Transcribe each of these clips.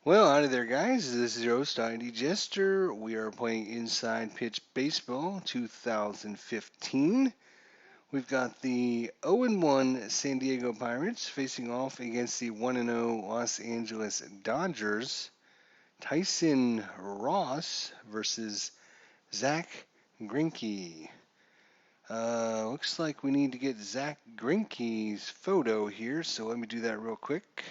Well, howdy there, guys. This is your host, ID Jester. We are playing Inside Pitch Baseball 2015. We've got the 0-1 San Diego Pirates facing off against the 1-0 Los Angeles Dodgers. Tyson Ross versus Zach Greinke. Looks like we need to get Zach Greinke's photo here, so let me do that real quick.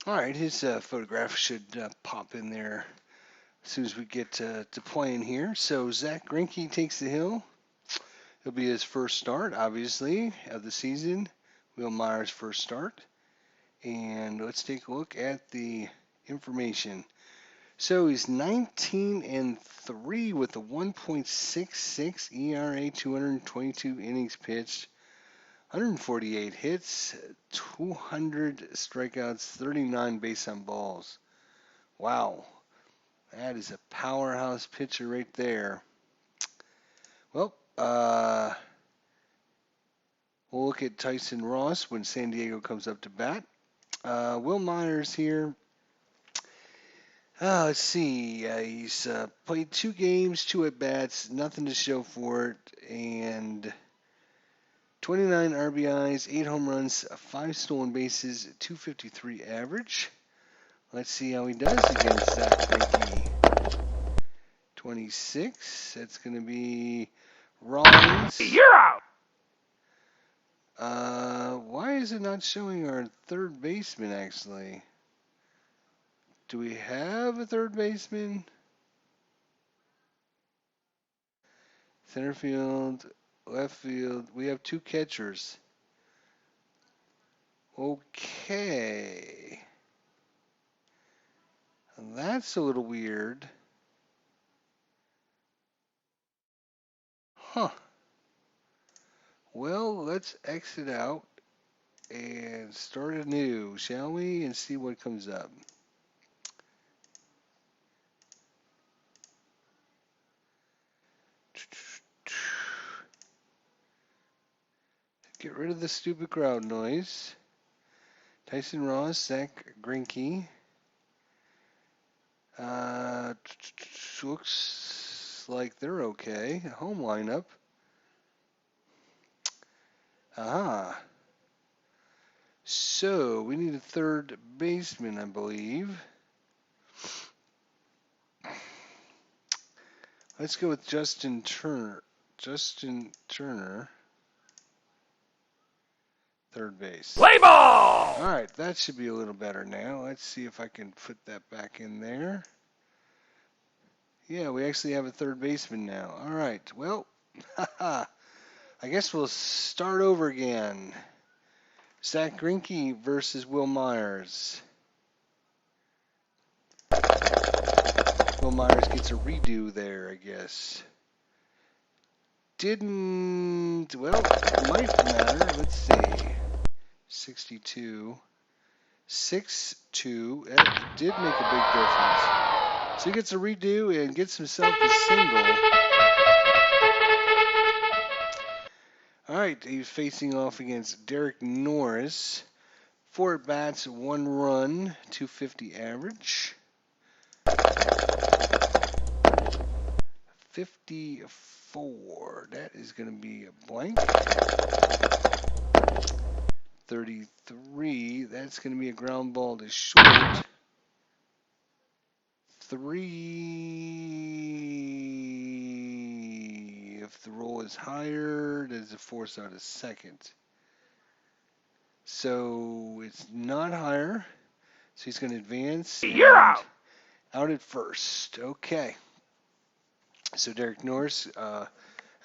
All right, his photograph should pop in there as soon as we get to playing here. So Zach Greinke takes the hill. It'll be his first start, obviously, of the season. Will Myers' first start. And let's take a look at the information. So he's 19-3 with a 1.66 ERA, 222 innings pitched, 148 hits, 200 strikeouts, 39 base on balls. Wow, that is a powerhouse pitcher right there. Well, we'll look at Tyson Ross when San Diego comes up to bat. Will Myers here. Let's see. He's played 2 games, 2 at-bats, nothing to show for it, and 29 RBIs, 8 home runs, 5 stolen bases, 253 average. Let's see how he does against Zach Greinke. 26. That's going to be Rollins. You're out! Why is it not showing our third baseman, actually? Do we have a third baseman? Center field, left field. We have 2 catchers. Okay. That's a little weird. Huh. Well, let's exit out and start anew, shall we? And see what comes up. Get rid of the stupid crowd noise. Tyson Ross, Zach Greinke. Looks like they're okay. Home lineup. Aha. So we need a third baseman, I believe. Let's go with Justin Turner. Third base. Play ball! All right, that should be a little better now. Let's see if I can put that back in there. Yeah, we actually have a third baseman now. All right, well, I guess we'll start over again. Zach Greinke versus Will Myers. Will Myers gets a redo there, I guess. Well, it might matter. Let's see. 62. 6-2. That did make a big difference. So he gets a redo and gets himself a single. All right, he's facing off against Derek Norris. 4 at-bats, 1 run, 250 average. 54. That is going to be a blank. 33. That's going to be a ground ball to short. 3. If the roll is higher, there's a force out of second. So it's not higher. So he's going to advance. You're out! Out at first. Okay. So Derek Norris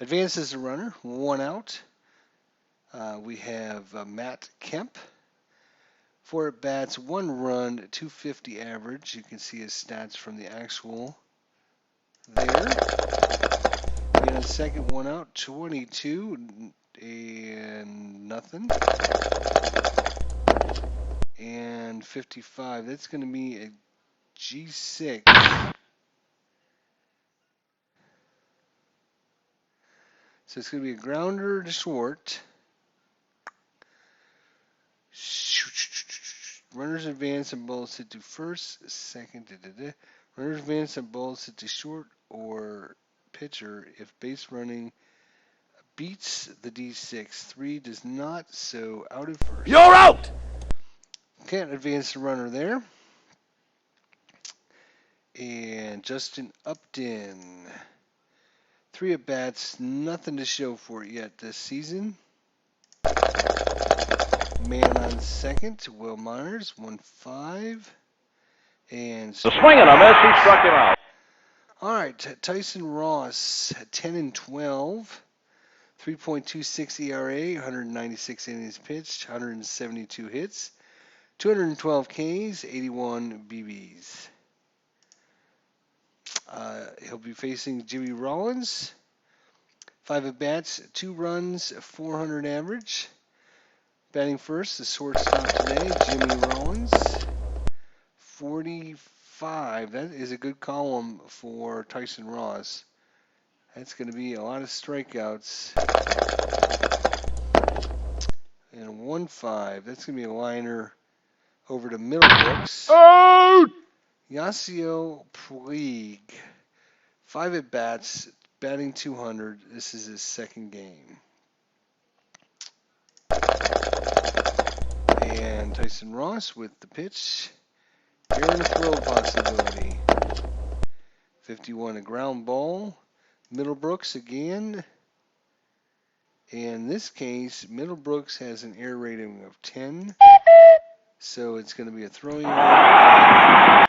advances the runner. 1 out. We have Matt Kemp. 4 at-bats, 1 run, 250 average. You can see his stats from the actual there. And a second 1 out, 22 and nothing. And 55. That's going to be a G6. So it's going to be a grounder to short. Runners advance and balls hit to first, second. Runners advance and balls hit to short or pitcher if base running beats the D6. 3 does not, so out at first. You're out! Can't advance the runner there. And Justin Upton. 3 at bats, nothing to show for it yet this season. Man on second, Will Myers, 1-5. And The swing and a miss, he struck him out. All right, Tyson Ross, 10-12, 3.26 ERA, 196 innings pitched, 172 hits, 212 Ks, 81 BBs. He'll be facing Jimmy Rollins. 5 at bats, 2 runs, 400 average. Batting first, the shortstop today, Jimmy Rollins. 45. That is a good column for Tyson Ross. That's going to be a lot of strikeouts. And 1-5. That's going to be a liner over to Middlebrooks. Out! Yasiel Puig. 5 at bats, batting 200. This is his second game. And Tyson Ross with the pitch. Here in a throw possibility. 51, a ground ball. Middlebrooks again. In this case, Middlebrooks has an air rating of 10. So it's going to be a throwing error.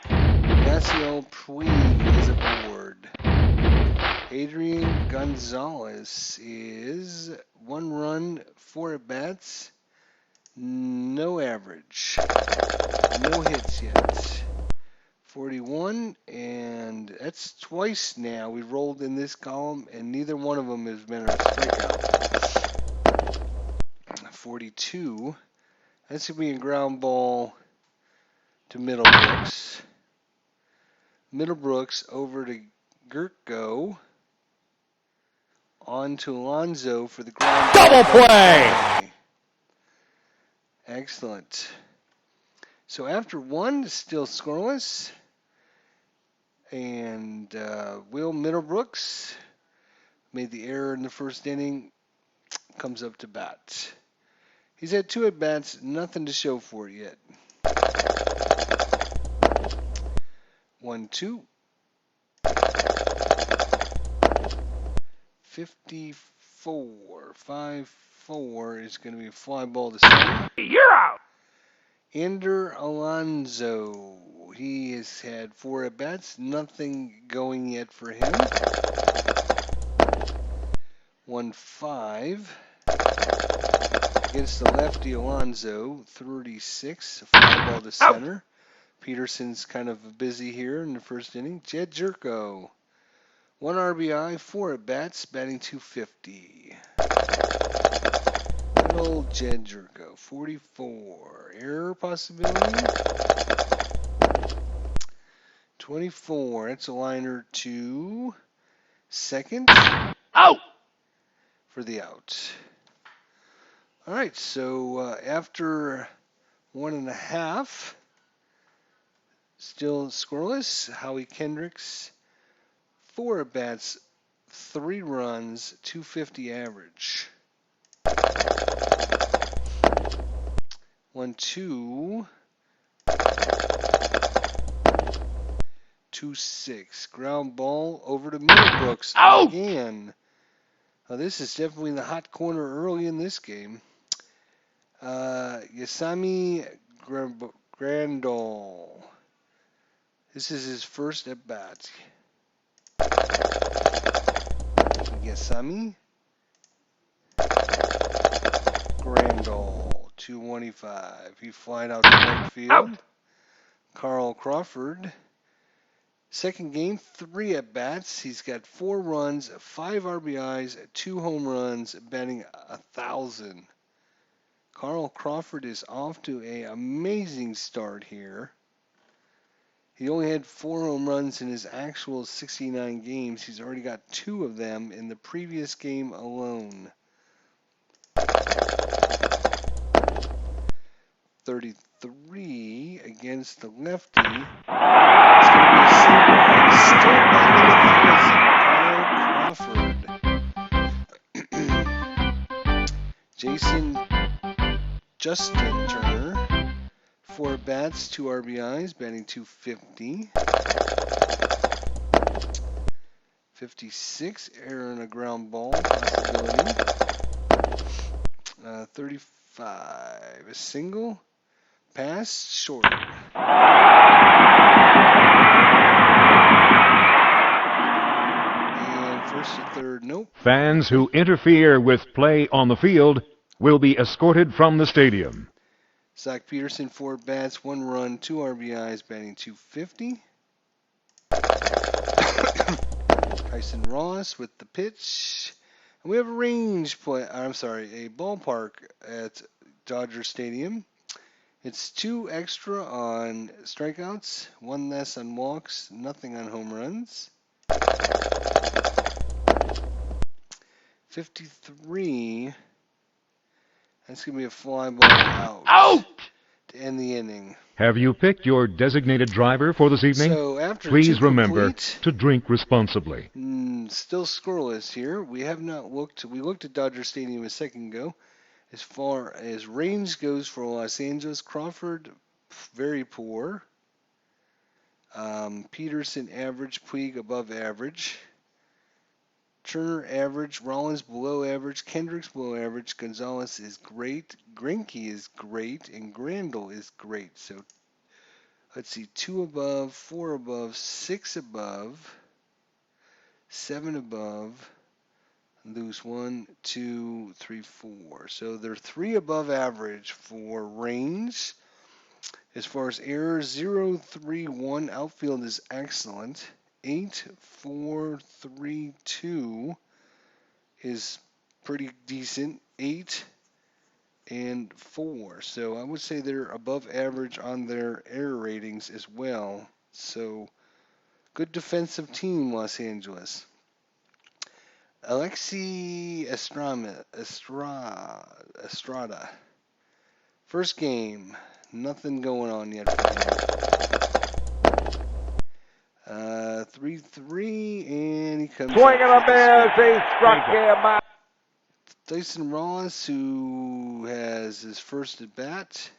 Yasiel Puig is aboard. Adrian Gonzalez is 1 run, 4 at bats. No average. No hits yet. 41, and that's twice now we've rolled in this column, and neither one of them has been a strikeout. 42, that's going to be a ground ball to Middlebrooks. Middlebrooks over to Greinke. On to Alonso for the ground ball. Double play! Excellent. So after 1, still scoreless. And Will Middlebrooks made the error in the first inning, comes up to bat. He's had 2 at-bats, nothing to show for it yet. 1-2. 54. 5-4 is going to be a fly ball to center. You're out! Ender Alonso. He has had 4 at-bats, nothing going yet for him. 1-5. Against the lefty Alonso, 36. A fly ball to center. Out. Peterson's kind of busy here in the first inning. Jed Jerko. 1 RBI, 4 at-bats, batting 250. Good old Jed Jerko. 44. Error possibility. 24. That's a liner to second. Out! For the out. All right, so after 1.5, still scoreless. Howie Kendricks, 4 at-bats, 3 runs, 250 average. 1-2. 2-6. Ground ball over to Middlebrooks again. This is definitely the hot corner early in this game. Yasami Grandal. This is his first at bat. Yasami Grandal, 225. He flying out to right field. Out. Carl Crawford. Second game, 3 at-bats. He's got 4 runs, 5 RBIs, 2 home runs, batting 1,000. Carl Crawford is off to an amazing start here. He only had 4 home runs in his actual 69 games. He's already got 2 of them in the previous game alone. 33. against the lefty. It's going to be a single. Still batting 1,000. Jason Justin Turner, 4 bats, 2 RBIs, batting .250. 56, error and a ground ball possibility. 35, a single, pass, short. And first to third, nope. Fans who interfere with play on the field will be escorted from the stadium. Zach Peterson, 4 bats, 1 run, 2 RBIs, batting .250. Tyson Ross with the pitch. And we have a a ballpark at Dodger Stadium. It's 2 extra on strikeouts, 1 less on walks, nothing on home runs. 53. That's going to be a fly ball out. To end the inning. Have you picked your designated driver for this evening? So after Please 2 remember complete, to drink responsibly. Still scoreless here. We have not looked. We looked at Dodger Stadium a second ago. As far as range goes for Los Angeles, Crawford, very poor. Peterson, average. Puig, above average. Turner, average. Rollins, below average. Kendricks, below average. Gonzalez is great. Greinke is great. And Grandal is great. So let's see, 2 above, 4 above, 6 above, 7 above, lose 1, 2, 3, 4. So they're 3 above average for range. As far as errors, 0, 3, 1. Outfield is excellent. 8, 4, 3, 2 is pretty decent. 8 and 4. So I would say they're above average on their error ratings as well. So good defensive team, Los Angeles. Alexi Estrada. First game, nothing going on yet for him. 3-3, and he comes Swing and a out for the miss. He struck him out. Tyson Ross, who has his first at bat.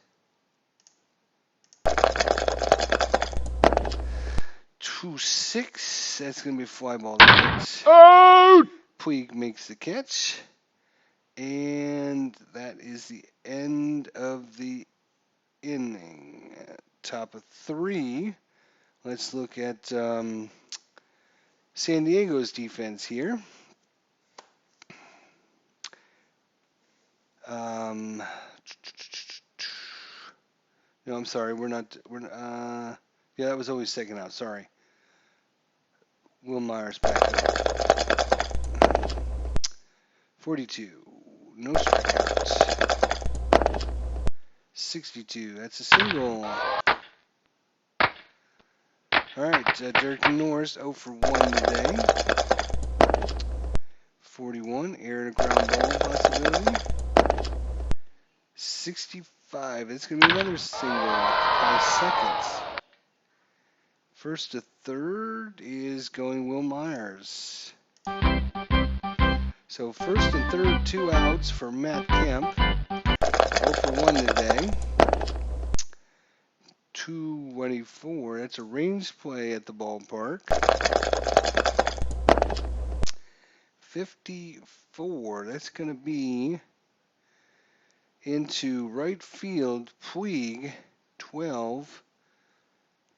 2-6. That's going to be a fly ball to right. Out! Puig makes the catch. And that is the end of the inning. Top of 3. Let's look at San Diego's defense here. No, I'm sorry. Yeah, that was always second out. Sorry. Will Myers back up. 42. No strikeouts. 62. That's a single. All right. Derek Norris 0 for 1 today. 41. Air and a ground ball possibility. 65. It's going to be another single. 5 seconds. First to third is going Will Myers. So first and third, 2 outs for Matt Kemp. 0 for 1 today. 224. That's a range play at the ballpark. 54. That's going to be into right field. Puig, 12.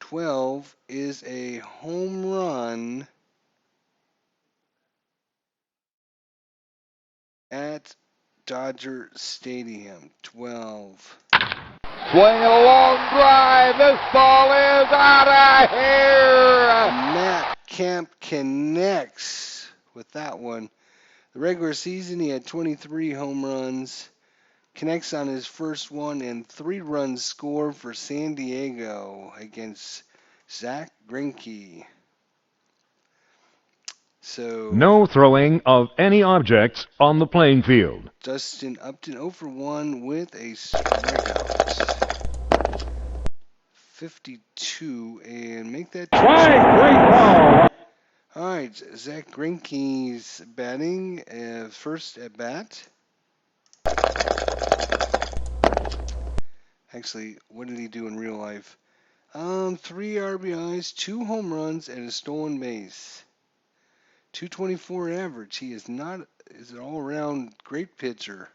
12 is a home run at Dodger Stadium. 12. Swing and a long drive. This ball is out of here. Matt Kemp connects with that one. The regular season, he had 23 home runs. Connects on his first one, and 3 runs scored for San Diego against Zach Greinke. So No throwing of any objects on the playing field. Dustin Upton 0 for 1 with a strikeout. 52 and make that Strike, 3 ball. All right, Zach Greinke's batting first at bat. Actually, what did he do in real life? 3 RBIs, 2 home runs, and a stolen base. 224 average. He is an all-around great pitcher.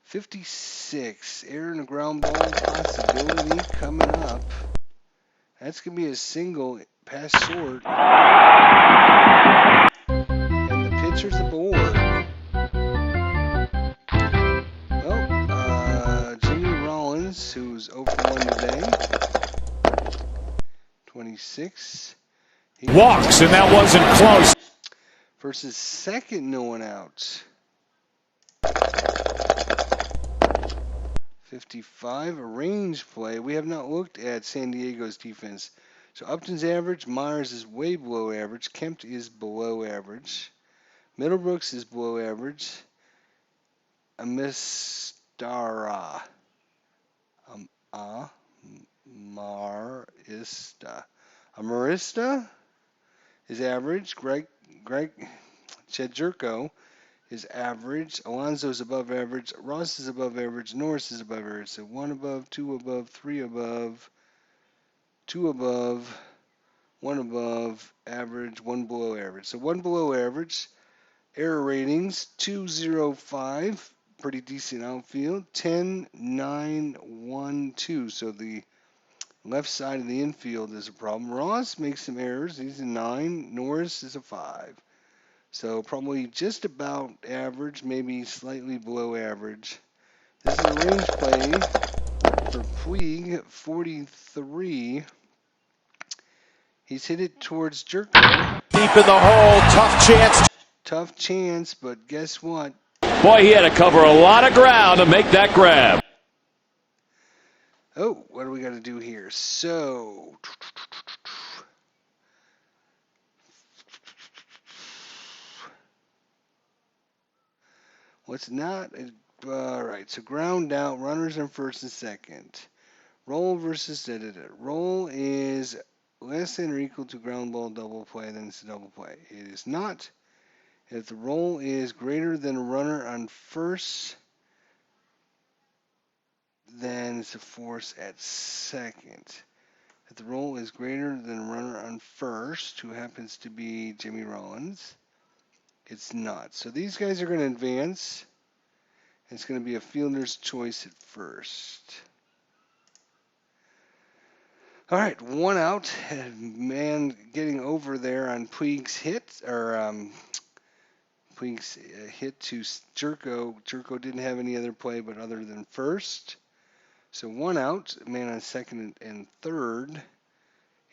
56, air and a ground ball possibility coming up. That's going to be a single pass short. And the pitcher's aboard. Well, Jimmy Rollins, who's 0 for 1 today. 26. Walks, and that wasn't close. Versus second, no one out. 55, a range play. We have not looked at San Diego's defense. So Upton's average, Myers is way below average, Kemp is below average, Middlebrooks is below average, Amarista is average, Greg Chedjerko is average, Alonso's above average, Ross is above average, Norris is above average. So 1 above, 2 above, 3 above, 2 above, 1 above average, 1 below average. So 1 below average. Error ratings 205, pretty decent outfield. 10, 9, 1, 2. So the left side of the infield is a problem. Ross makes some errors. He's a 9. Norris is a 5. So probably just about average, maybe slightly below average. This is a range play for Puig, 43. He's hit it towards Jerko. Deep in the hole, tough chance. Tough chance, but guess what? Boy, he had to cover a lot of ground to make that grab. Oh, what do we got to do here? So, what's not? All right, so ground out, runners in first and second. Roll versus Roll is less than or equal to ground ball double play, then it's a double play. It is not. If the roll is greater than a runner on first, then it's a force at second. If the roll is greater than a runner on first, who happens to be Jimmy Rollins, it's not. So these guys are going to advance. It's going to be a fielder's choice at first. All right, 1 out. Man getting over there on Puig's hit, or Puig's hit to Jerko. Jerko didn't have any other play but other than first. So 1 out, man on second and third.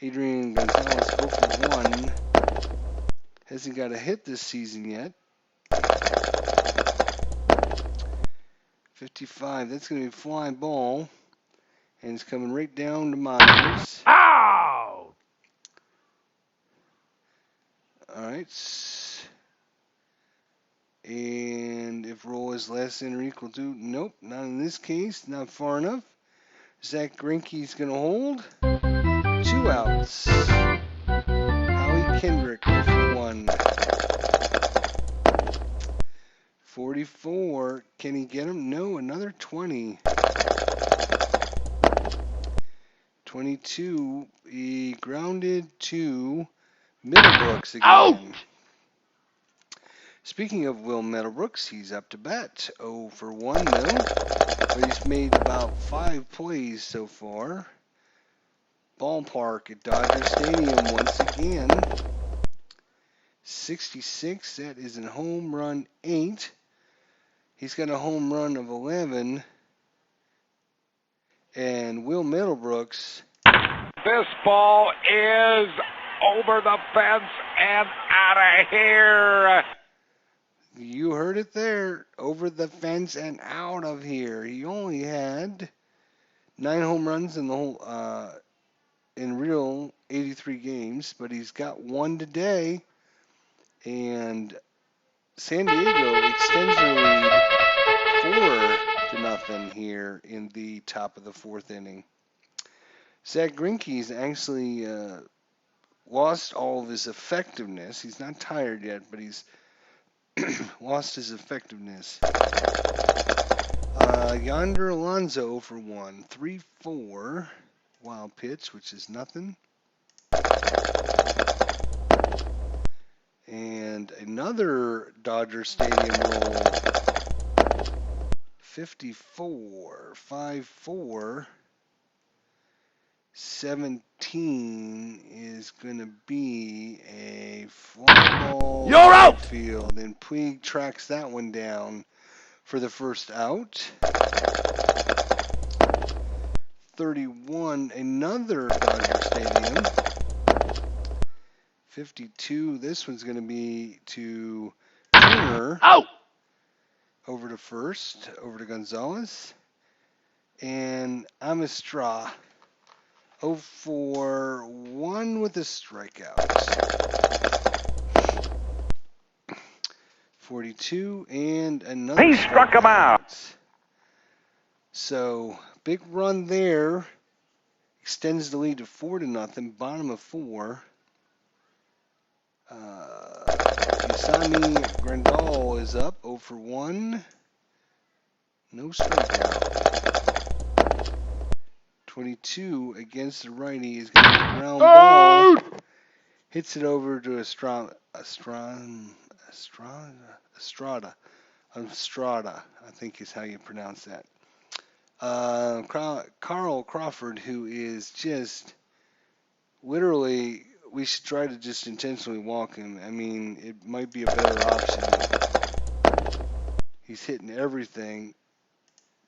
Adrian Gonzalez 0 for 1. Hasn't got a hit this season yet. 55, that's going to be a fly ball. And it's coming right down to Myers. Ow! All right. And if roll is less than or equal to, nope, not in this case, not far enough. Zach Greinke's going to hold. 2 outs. Howie Kendrick 0 for 1. 44. Can he get him? No, another 20. 22. He grounded to Middlebrooks again. Out! Speaking of Will Middlebrooks, he's up to bat. 0 for 1 though. But he's made about 5 plays so far. Ballpark at Dodger Stadium once again. 66. That is a home run 8. He's got a home run of 11. And Will Middlebrooks. This ball is over the fence and out of here. You heard it there. Over the fence and out of here. He only had 9 home runs in the whole in real 83 games, but he's got 1 today. And San Diego extends their lead 4-0 here in the top of the 4th inning. Zach Greinke's actually lost all of his effectiveness. He's not tired yet, but he's lost his effectiveness. Yonder Alonso for 1. 3-4. Wild pitch, which is nothing. And another Dodger Stadium roll. 54. 5-4. 17 is going to be a fly ball. You're out! Field, and Puig tracks that one down for the first out. 31, another Dodger Stadium. 52, this one's going to be to Turner. Out! Over to first, over to Gonzalez. And Amistra. 0-for-1 with a strikeout. 42 and another. He struck him out. So big run there. Extends the lead to 4-0. Bottom of 4. Yasami Grandal is up 0-for-1. No strikeout. 22 against the righty is going to be a ground ball. Hits it over to Estrada, I think is how you pronounce that. Carl Crawford, who is just literally, we should try to just intentionally walk him. I mean, it might be a better option. He's hitting everything.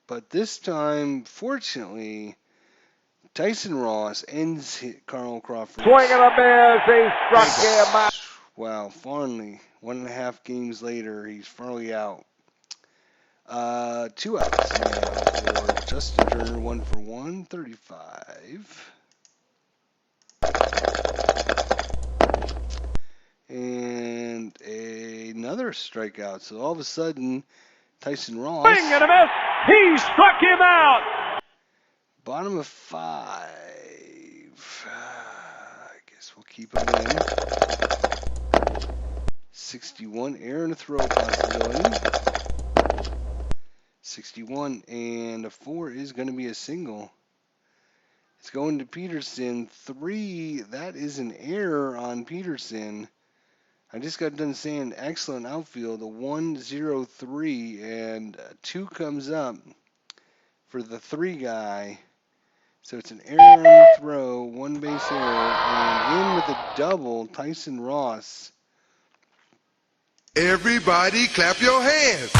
But this time, fortunately, Tyson Ross ends Carl Crawford. Swing and a miss. He struck him out. Wow, finally, 1.5 games later, he's finally out. 2 outs now for Justin Turner, 1-for-1, 35. And another strikeout. So all of a sudden, Tyson Ross. Swing and a miss. He struck him out. Bottom of 5. I guess we'll keep him in. 61, air and a throw possibility. 61 and a 4 is going to be a single. It's going to Peterson. 3, that is an error on Peterson. I just got done saying excellent outfield. A 1-0-3 and 2 comes up for the 3 guy. So it's an error on the throw, 1 base error, and in with a double, Tyson Ross. Everybody clap your hands.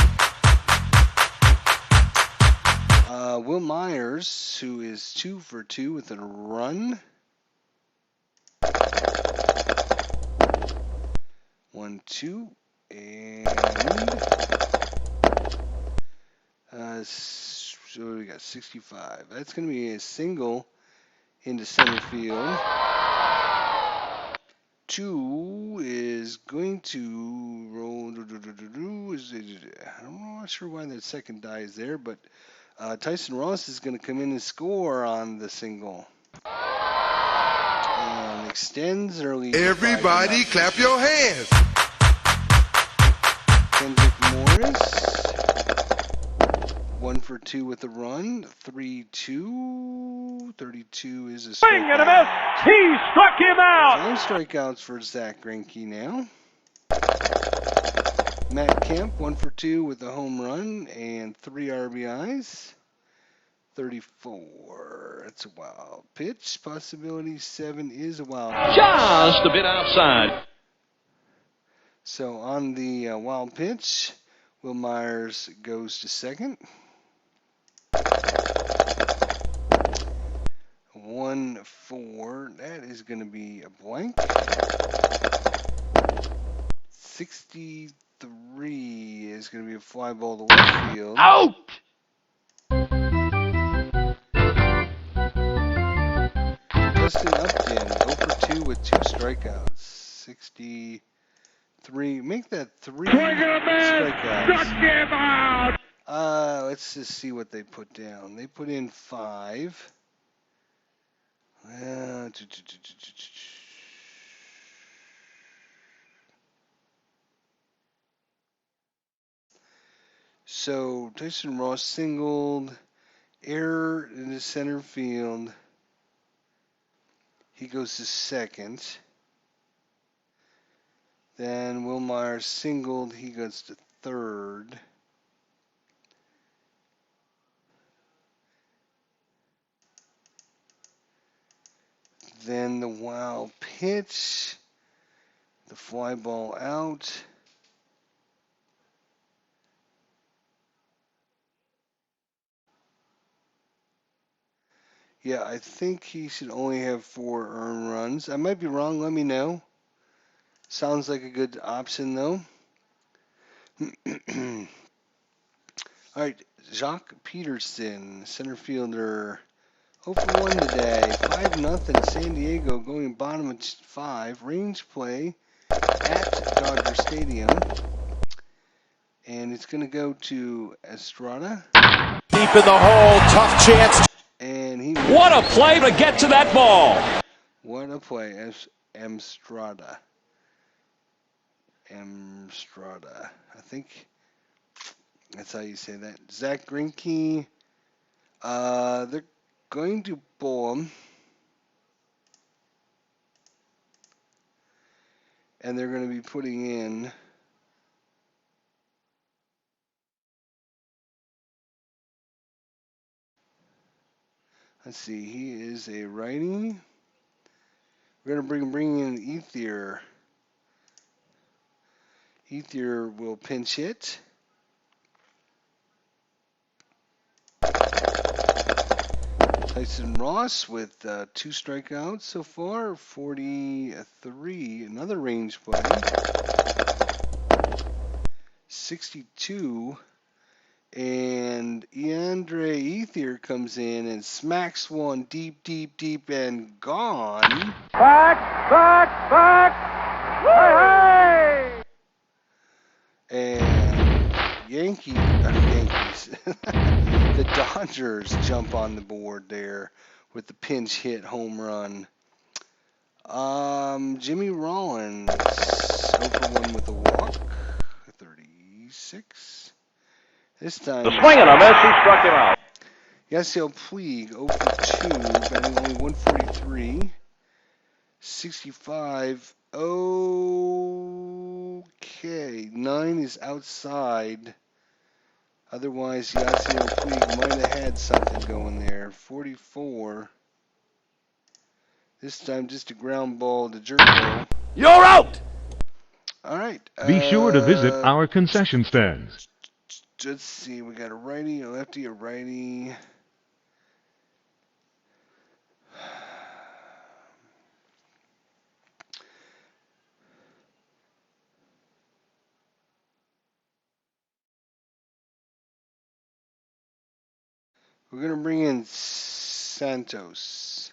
Will Myers, who is 2-for-2 with a run. 1-2, and so we got 65. That's going to be a single into center field. 2 is going to roll. I'm not sure why that second die is there, but Tyson Ross is going to come in and score on the single. And extends early. Everybody clap your hands. Kendrick Morris. 1-for-2 with a run. 3-2. 32 is a Swing and a miss. He struck him out. 9 strikeouts for Zach Greinke now. Matt Kemp, 1-for-2 with a home run and 3 RBIs. 34. That's a wild pitch. Possibility 7 is a wild pitch. Just a bit outside. So on the wild pitch, Will Myers goes to second. 1-4. That is going to be a blank. 63 is going to be a fly ball to left field. Out. Justin Upton, 0-for-2 with 2 strikeouts. 63. Make that 3 Swing and a miss. strikeouts. Struck him out. Let's just see what they put down. They put in 5. Uh, So Tyson Ross singled, error in the center field. He goes to second. Then Will Myers singled, he goes to third. Then the wild pitch, the fly ball out. Yeah, I think he should only have 4 earned runs. I might be wrong, let me know. Sounds like a good option, though. All right, Jacques Peterson, center fielder, 0 for 1 today. 5-0 San Diego, going bottom of 5. Range play at Dodger Stadium. And it's going to go to Estrada. Deep in the hole, tough chance. And he What a play to get to that ball. What a play, Estrada. I think that's how you say that. Zach Greinke. They're going to pull him. And they're going to be putting in let's see, he is a righty. We're going to bring in Ethier. Ethier will pinch hit. Tyson Ross with 2 strikeouts so far, 43, another range play. 62, and Eandre Ethier comes in and smacks one deep, deep, deep, and gone. Back! Hey! And Yankees, the Dodgers jump on the board there with the pinch hit home run. Jimmy Rollins, 0 for 1 with a walk, 36. This time, The swing and a miss, he struck him out. Yasiel Puig, 0 for 2, batting only 143. 65. Okay, 9 is outside. Otherwise, Yasiel Puig might have had something going there. 44. This time, just a ground ball to Jerko. You're out. All right. Be sure to visit our concession stands. Let's see. We got a righty, a lefty, a righty. We're going to bring in Santos.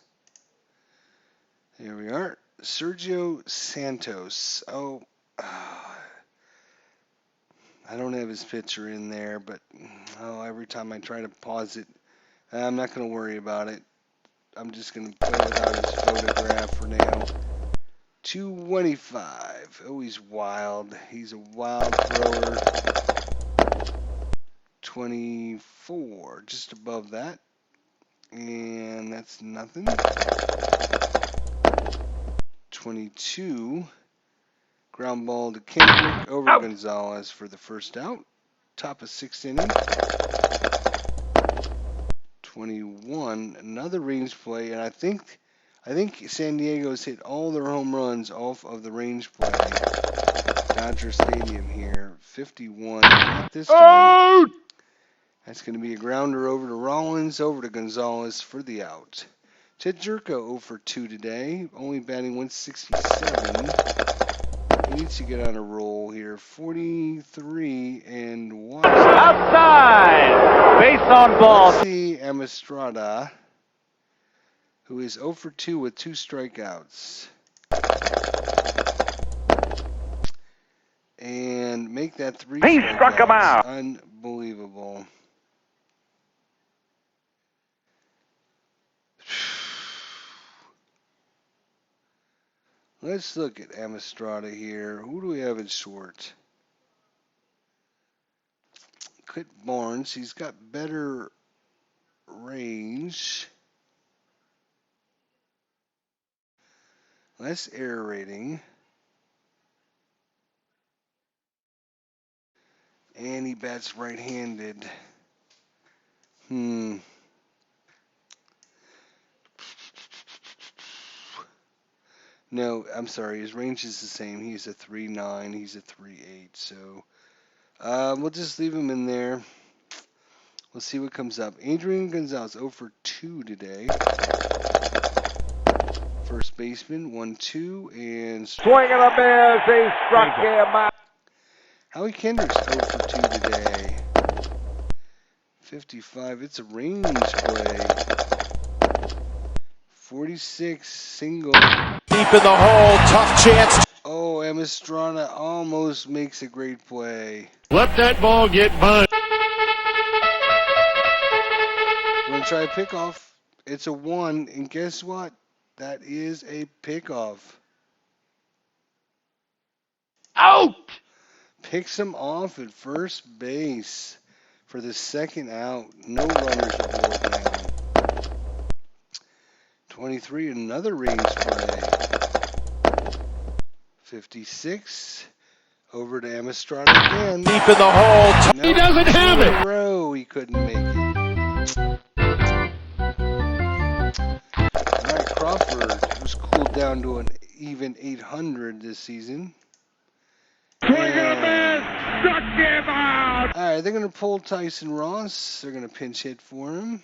Here we are. Sergio Santos. I don't have his picture in there, but every time I try to pause it, I'm not going to worry about it. I'm just going to play without his photograph for now. 225. Oh, he's wild. He's a wild thrower. 24, just above that. And that's nothing. 22. Ground ball to Kendrick over Out. Gonzalez for the first out. Top of 6th inning. 21. Another range play, and I think San Diego's hit all their home runs off of the range play. Dodger Stadium here. 51. Not this time. That's going to be a grounder over to Rollins, over to Gonzalez for the out. Ted Jerko 0 for 2 today, only batting 167. He needs to get on a roll here. 43 and 1. Outside! Base on ball. Let's see Estrada, who is 0 for 2 with 2 strikeouts. And make that 3 He struck him strikeouts. out. Unbelievable. Let's look at Amistrada here. Who do we have in short? Clint Barnes. He's got better range. Less air rating. And he bats right-handed. No, I'm sorry. His range is the same. He's a 3.9. He's a 3.8. So we'll just leave him in there. Let's see what comes up. Adrian Gonzalez 0 for 2 today. First baseman 1-2 and Swing and a miss. He struck him out. Howie Kendricks 0 for 2 today. 55. It's a range play. 46 single. Deep in the hole, tough chance. Oh, Amistrada almost makes a great play. Let that ball get by. We're going to try a pickoff. It's a 1, and guess what? That is a pickoff. Out! Picks him off at first base for the second out. No runners aboard now. 23, another range play. 56, over to Amistrada again. Deep in the hole. No, He doesn't have it. In a row, he couldn't make it. All right, Crawford, who's cooled down to an even 800 this season. Swing and a miss. Struck him out. All right, they're going to pull Tyson Ross. They're going to pinch hit for him.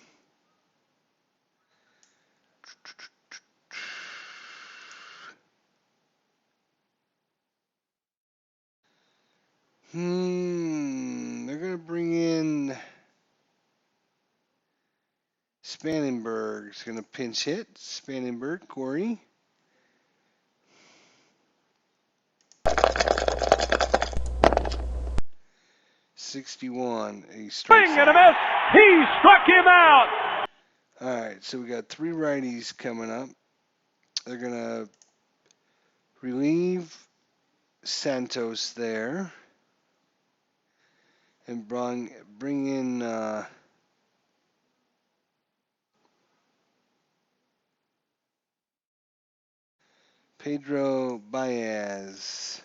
They're going to bring in Spannenberg's going to pinch hit. Spannenberg, Corey. .61. He strikes Swing and a miss. He struck him out. All right, so we got 3 righties coming up. They're going to relieve Santos there and bring in Pedro Baez.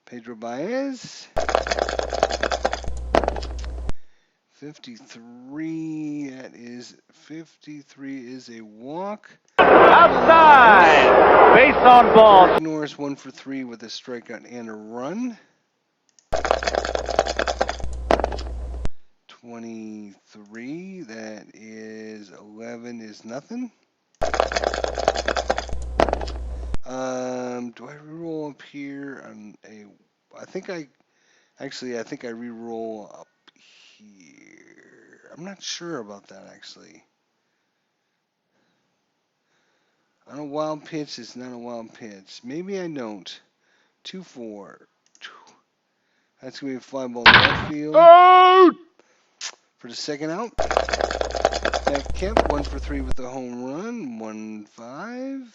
Pedro Baez. 53. That is 53 is a walk. Outside. Base on ball. Derek Norris 1 for 3 with a strikeout and a run. 23. That is 11 is nothing. Do I reroll up here on a? I think I reroll up here. I'm not sure about that actually. On a wild pitch, it's not a wild pitch. Maybe I don't. 2-4. That's gonna be a fly ball left field. Out! For the second out. Matt Kemp 1 for 3 with a home run. 1-5.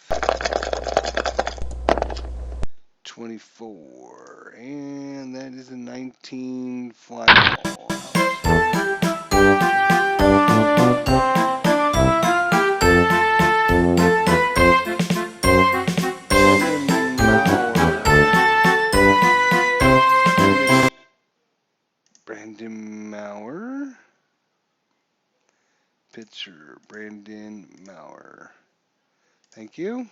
24. And that is a 19 fly ball. Brandon Maurer. Pitcher, Brandon Maurer. Thank you.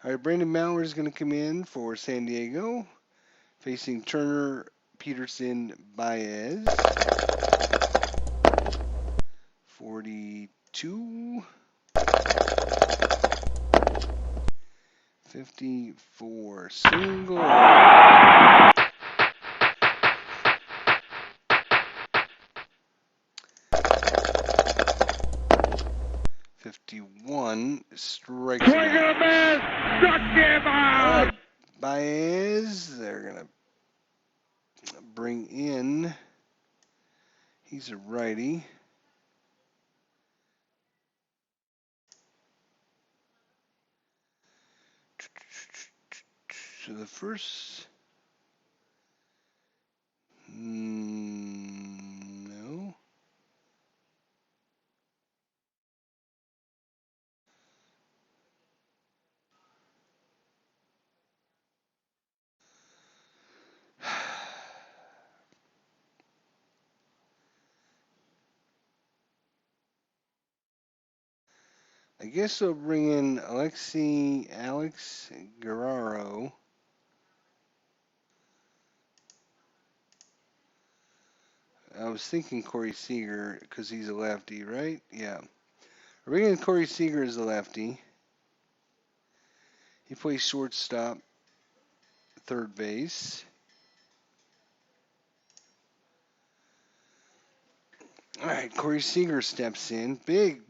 All right, Brandon Maurer is going to come in for San Diego, facing Turner, Peterson, Baez. 42. 54. Single. 51 strikes. Swing and a miss. Struck him out. All right, Baez, they're going to bring in, he's a righty. to the first. No. I guess they'll bring in Alex Guerrero. I was thinking Corey Seager because he's a lefty, right? Yeah. Bringing in Corey Seager as a lefty. He plays shortstop, third base. All right, Corey Seager steps in. Big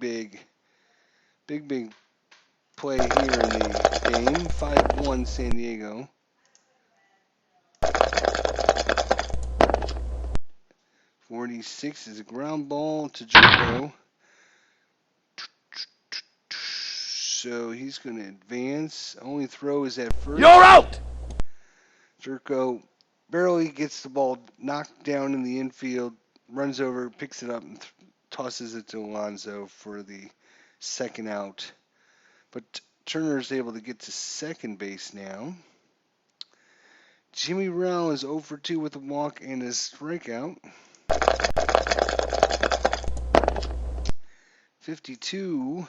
play here in the game. 5-1 San Diego. .46 is a ground ball to Jerko. So he's going to advance. Only throw is at first. You're out! Jerko barely gets the ball knocked down in the infield, runs over, picks it up, and tosses it to Alonso for the second out. But Turner is able to get to second base now. Jimmy Rowell is 0 for 2 with a walk and a strikeout. 52.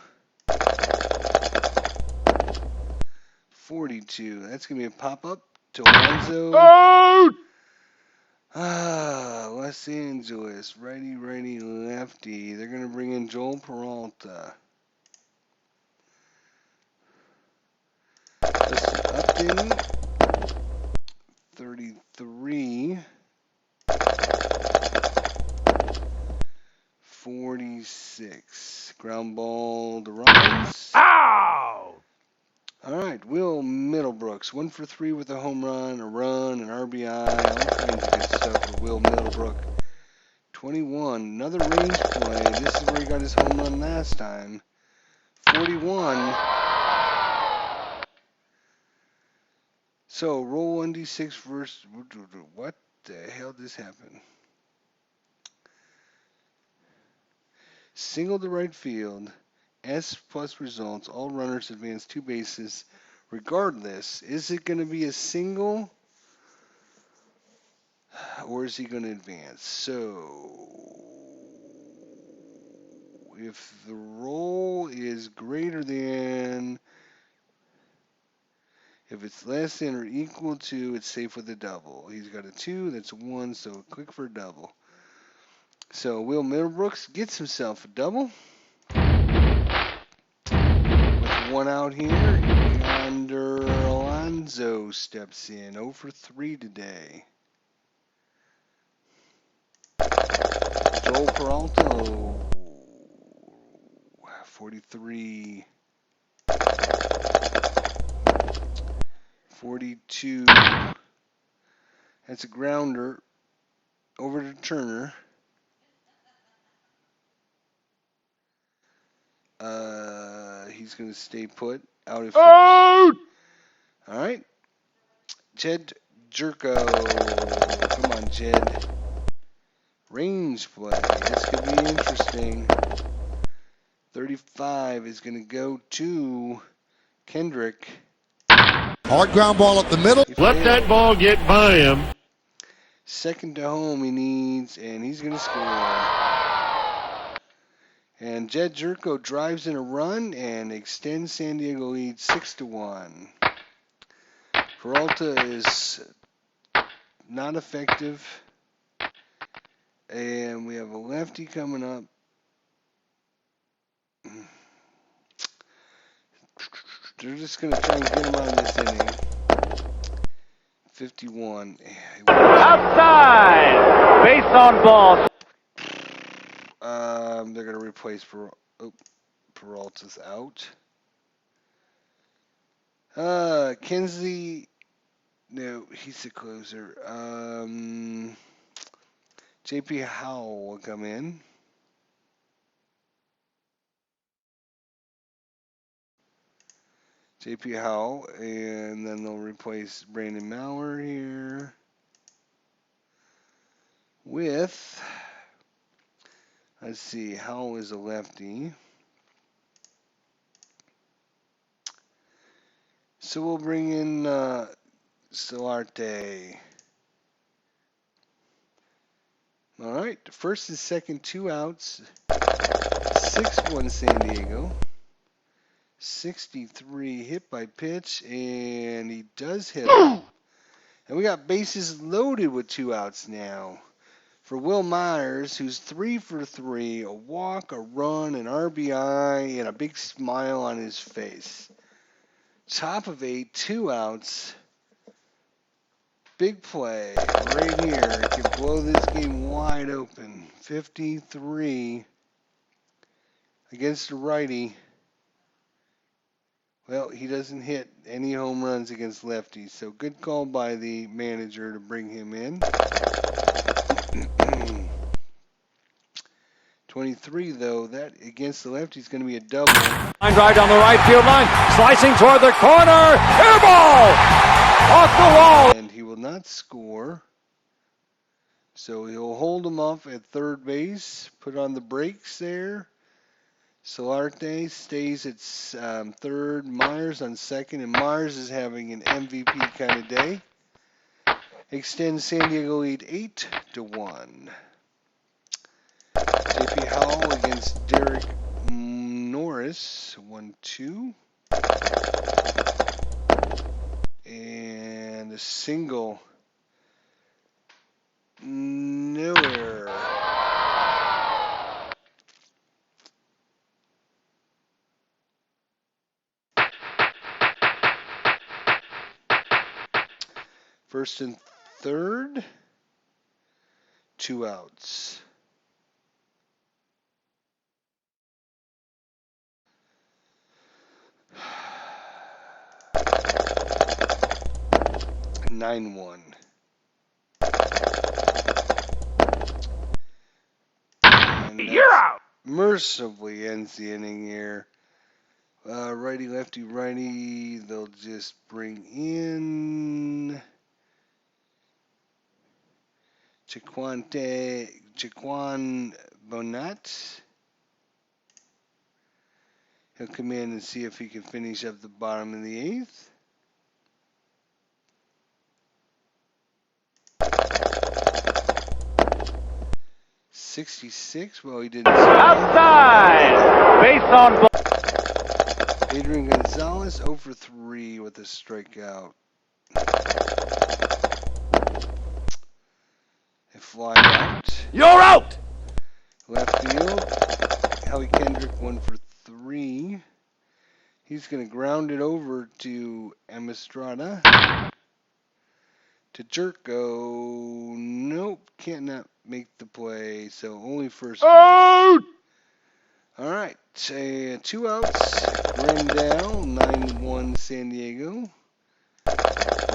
42. That's going to be a pop-up to Alonso. Out! Los Angeles. Righty, lefty. They're going to bring in Joel Peralta. Justin Upton. 33. 46. Ground ball to Rollins. Ow! All right, Will Middlebrooks, 1 for 3 with a home run, a run, an RBI, all kinds of good stuff for Will Middlebrook. 21, another range play. This is where he got his home run last time. 41. So roll 1d6 versus. What the hell just happened? Single to right field. S plus results. All runners advance 2 bases. Regardless, is it going to be a single or is he going to advance? So, if the roll is greater than, if it's less than or equal to, it's safe with a double. He's got a 2, that's a 1, so click for a double. So, Will Middlebrooks gets himself a double. With 1 out here, Yonder Alonso steps in. 0 for 3 today. Joel Peralta, 43. 42. That's a grounder over to Turner. He's going to stay put out at first. Out! All right. Jed Jerko. Come on, Jed. Range play. This could be interesting. 35 is going to go to Kendrick. Hard ground ball up the middle. Let that ball get by him. Second to home he needs, and he's going to score. And Jed Jerko drives in a run and extends San Diego lead 6-1. Peralta is not effective. And we have a lefty coming up. They're just going to try and get him out of this inning. 51. Outside! Base on ball. They're going to replace Peralta's out. Kenzie, no, he's the closer. JP Howell will come in. JP Howell, and then they'll replace Brandon Maurer here with, let's see, Howell is a lefty. So we'll bring in Solarte. All right, first and second, 2 outs. 6-1 San Diego. 63 hit by pitch, and he does hit him. And we got bases loaded with 2 outs now. For Will Myers, who's 3 for 3, a walk, a run, an RBI, and a big smile on his face. Top of 8, 2 outs. Big play right here. Can blow this game wide open. 53 against the righty. Well, he doesn't hit any home runs against lefties, so good call by the manager to bring him in. 23, though, that against the lefty is going to be a double. Line drive down the right field line, slicing toward the corner, air ball, off the wall. And he will not score. So he'll hold him off at third base, put on the brakes there. Solarte stays at third, Myers on second, and Myers is having an MVP kind of day. Extends San Diego lead 8-1. JP Howell against Derek Norris, 1-2. And a single. No error. First and third, 2 outs. Nine one. You're out. Mercifully ends the inning here. Righty, lefty, righty. They'll just bring in Jaquan Bonat. He'll come in and see if he can finish up the bottom of the 8th. .66. Well, he didn't. Outside. Base on ball. Adrian Gonzalez 0 for 3 with a strikeout. A fly out. You're out. Left field. Howie Kendrick 1 for 3. He's going to ground it over to Estrada. To Jerko. Nope. Cannot make the play. So only first. Out. All right. 2 outs. Grendel. 9-1 San Diego.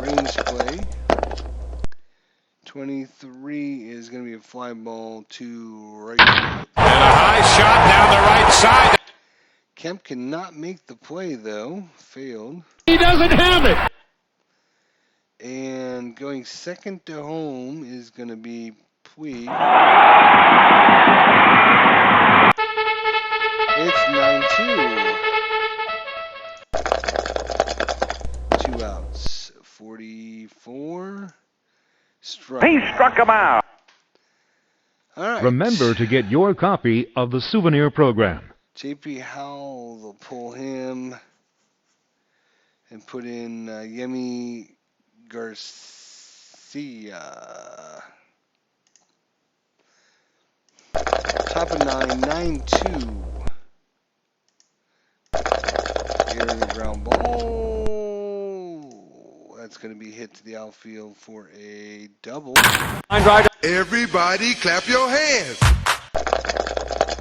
Range play. 23 is going to be a fly ball to right field. And a high shot down the right side. Kemp cannot make the play, though. Failed. He doesn't have it. And going second to home is going to be Puig. It's 9-2. 2 outs. 44. Strike. He struck him out. All right. Remember to get your copy of the souvenir program. JP Howell, they'll pull him and put in Yemi Garcia. Top of 9, 9-2. Aaron ground ball. That's going to be hit to the outfield for a double. Line drive. Everybody clap your hands.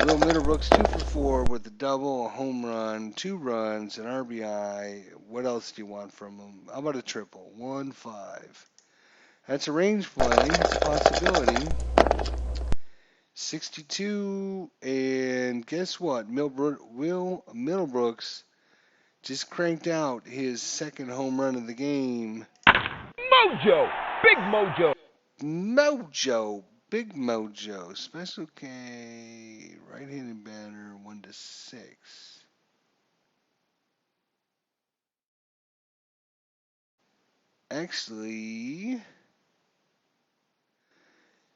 Will Middlebrooks 2 for 4 with a double, a home run, 2 runs, an RBI. What else do you want from him? How about a triple? 1-5. That's a range play. It's a possibility. 62, and guess what? Will Middlebrooks just cranked out his second home run of the game. Mojo. Big Mojo. Mojo. Big Mojo. Special K. Right-handed batter. 1-6. Actually,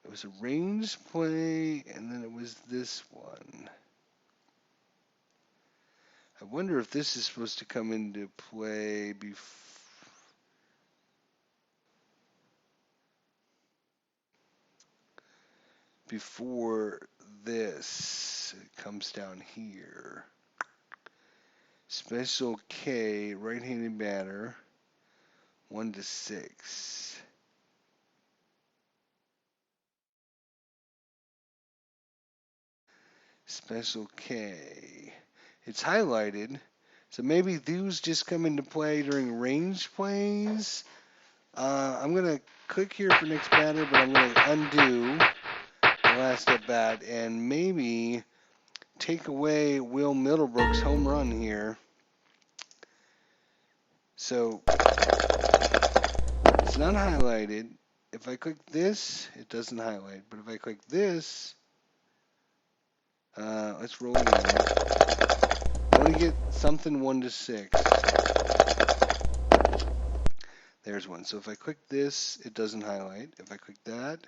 it was a range play, and then it was this one. I wonder if this is supposed to come into play before this. It comes down here. Special K, right-handed batter, 1-6. Special K. It's highlighted, so maybe these just come into play during range plays. I'm going to click here for next batter, but I'm going to undo the last at bat and maybe take away Will Middlebrook's home run here. So it's not highlighted. If I click this, it doesn't highlight. But if I click this, let's roll again. I want to get something 1-6. There's one. So if I click this, it doesn't highlight. If I click that,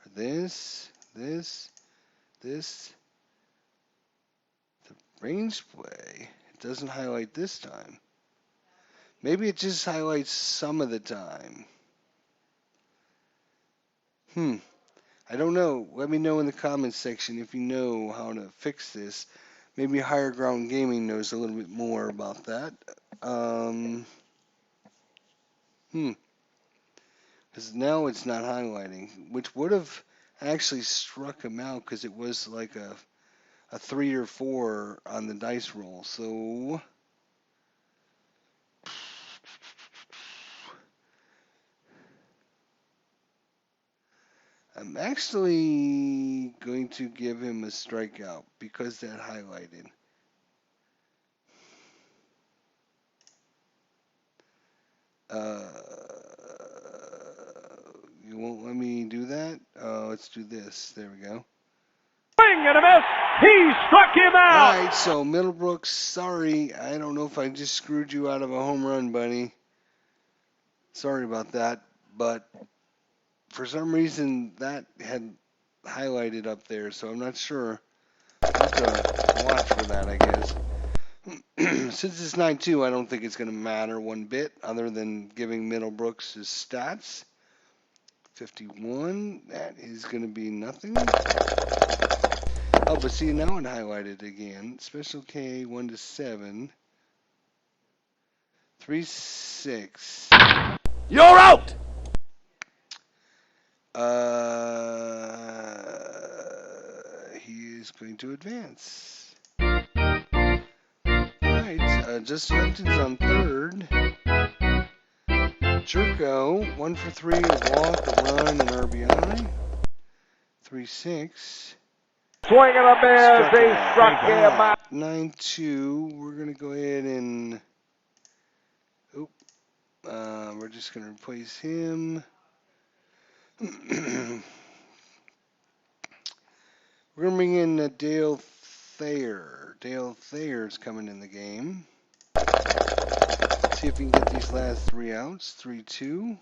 or this, the range play, it doesn't highlight this time. Maybe it just highlights some of the time. I don't know. Let me know in the comments section if you know how to fix this. Maybe Higher Ground Gaming knows a little bit more about that. Because now it's not highlighting, which would have actually struck him out because it was like a 3 or 4 on the dice roll. So I'm actually going to give him a strikeout because that highlighted. You won't let me do that? Let's do this. There we go. Swing and a miss. He struck him out. Alright, so Middlebrooks, sorry. I don't know if I just screwed you out of a home run, buddy. Sorry about that. But for some reason, that had highlighted up there, so I'm not sure. I'll have to watch for that, I guess. Since it's 9-2, I don't think it's going to matter one bit, other than giving Middlebrooks his stats. 51, that is going to be nothing. Oh, but see, now it highlighted again. Special K, 1-7. 3-6. You're out. He is going to advance. Alright, Justin Upton's on third. Jerko, 1 for 3, a walk, a run, an RBI. 3-6. Swing and a miss. He struck him out. 9-2. We're going to go ahead and... we're just going to replace him. We're going to bring in Dale Thayer. Dale Thayer's coming in the game. See if we can get these last 3 outs. 3-2.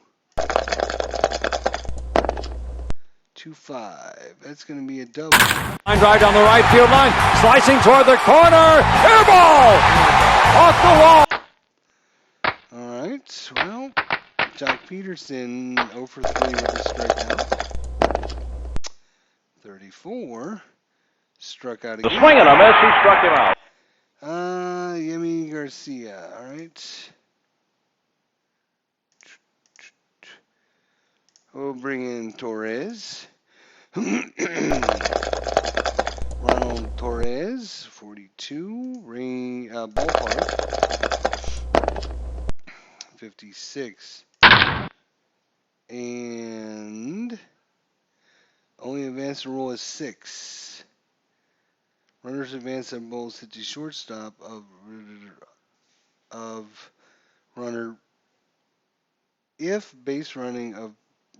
2-5. That's going to be a double. Line drive down the right field line. Slicing toward the corner. Air ball. Off the wall. All right. Well, Jock Peterson 0 for 3 with a strikeout. 34. Struck out again. The swing and a miss. He struck him out. Yemi Garcia. All right. We'll bring in Torres. Ronald Torres, 42. Ballpark. 56. And only advanced rule is 6. Runners advance on balls hit the shortstop of of runner if base running of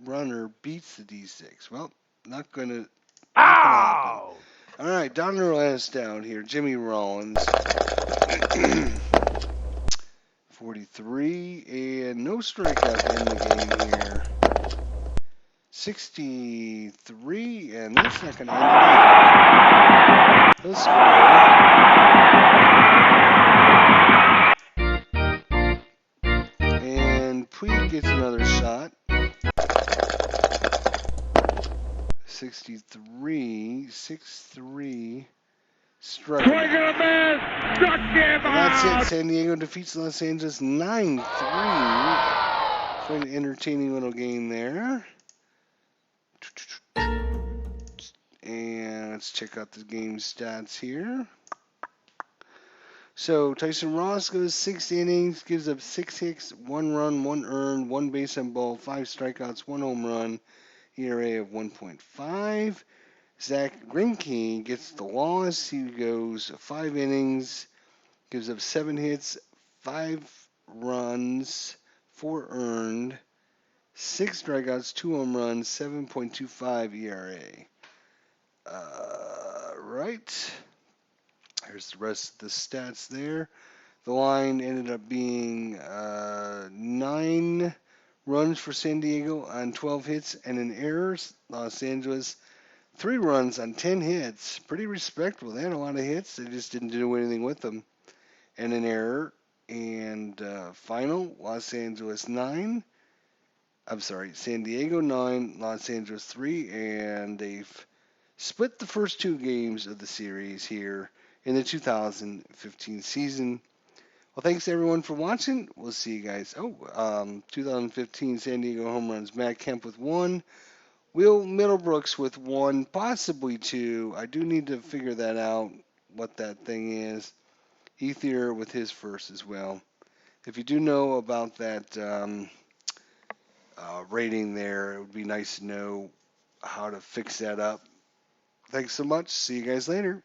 runner beats the D6. Well, not gonna happen. Ow! All right, down to the last down here. Jimmy Rollins, 43, and no strikeout to end the game here. 63, and that's not gonna end it. He'll score. And Puig gets another shot. 63, 6-3, strike. Swing and a miss. Struck him And that's out. it. San Diego defeats Los Angeles 9-3. Quite an entertaining little game there. And let's check out the game stats here. So Tyson Ross goes 6 innings, gives up 6 hits, 1 run, 1 earned, 1 base on ball, 5 strikeouts, 1 home run, ERA of 1.5. Zach Greinke gets the loss. He goes 5 innings, gives up 7 hits, 5 runs, 4 earned, 6 strikeouts, 2 home runs, 7.25 ERA. Right. Here's the rest of the stats there. The line ended up being 9 runs for San Diego on 12 hits and an error. Los Angeles 3 runs on 10 hits. Pretty respectable. They had a lot of hits. They just didn't do anything with them. And an error. And final, San Diego 9, Los Angeles 3. And they've split the first 2 games of the series here in the 2015 season. Well, thanks everyone for watching. We'll see you guys. 2015 San Diego home runs. Matt Kemp with 1. Will Middlebrooks with 1, possibly 2. I do need to figure that out, what that thing is. Ethier with his first as well. If you do know about that rating there, it would be nice to know how to fix that up. Thanks so much. See you guys later.